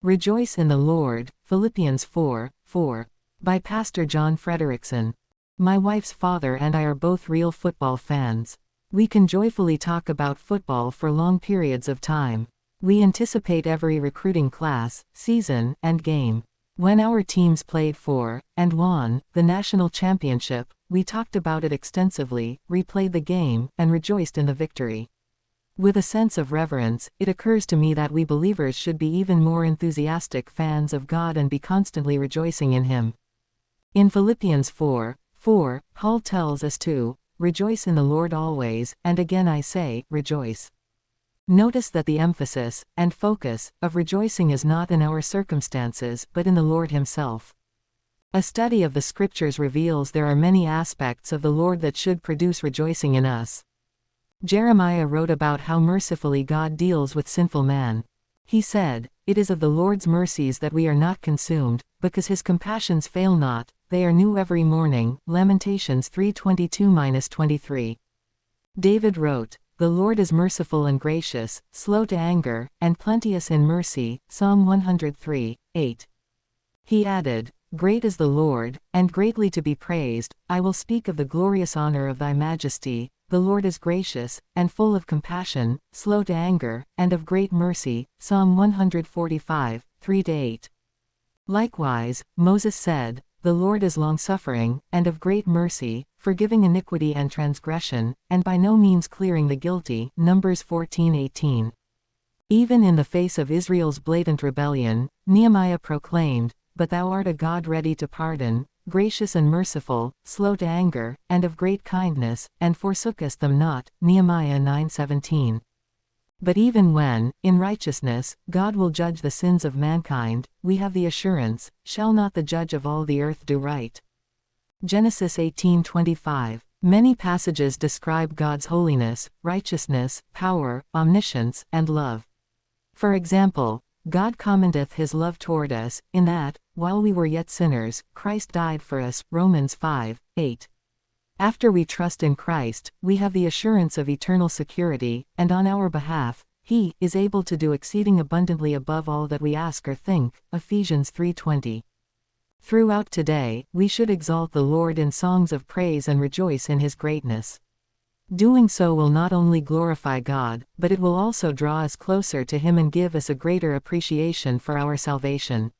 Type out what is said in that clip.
Rejoice in the Lord, Philippians 4:4. By Pastor John Frederickson. My wife's father and I are both real football fans. We can joyfully talk about football for long periods of time. We anticipate every recruiting class, season, and game. When our teams played for, and won, the national championship, we talked about it extensively, replayed the game, and rejoiced in the victory. With a sense of reverence, it occurs to me that we believers should be even more enthusiastic fans of God and be constantly rejoicing in Him. In Philippians 4:4, Paul tells us to rejoice in the Lord always, and again I say, rejoice. Notice that the emphasis and focus of rejoicing is not in our circumstances but in the Lord Himself. A study of the Scriptures reveals there are many aspects of the Lord that should produce rejoicing in us. Jeremiah wrote about how mercifully God deals with sinful man. He said, "It is of the Lord's mercies that we are not consumed, because His compassions fail not, they are new every morning." Lamentations 3:22-23. David wrote, "The Lord is merciful and gracious, slow to anger, and plenteous in mercy." Psalm 103:8. He added, "Great is the Lord, and greatly to be praised. I will speak of the glorious honor of thy majesty. The Lord is gracious, and full of compassion, slow to anger, and of great mercy." Psalm 145:3-8. Likewise, Moses said, "The Lord is long-suffering, and of great mercy, forgiving iniquity and transgression, and by no means clearing the guilty." Numbers 14:18. Even in the face of Israel's blatant rebellion, Nehemiah proclaimed, "But thou art a God ready to pardon, gracious and merciful, slow to anger, and of great kindness, and forsookest them not." Nehemiah 9:17. But even when, in righteousness, God will judge the sins of mankind, we have the assurance, "Shall not the judge of all the earth do right?" Genesis 18:25. Many passages describe God's holiness, righteousness, power, omniscience, and love. For example, God commendeth His love toward us, in that, while we were yet sinners, Christ died for us. Romans 5:8. After we trust in Christ, we have the assurance of eternal security, and on our behalf, He is able to do exceeding abundantly above all that we ask or think. Ephesians 3:20. Throughout today, we should exalt the Lord in songs of praise and rejoice in His greatness. Doing so will not only glorify God, but it will also draw us closer to Him and give us a greater appreciation for our salvation.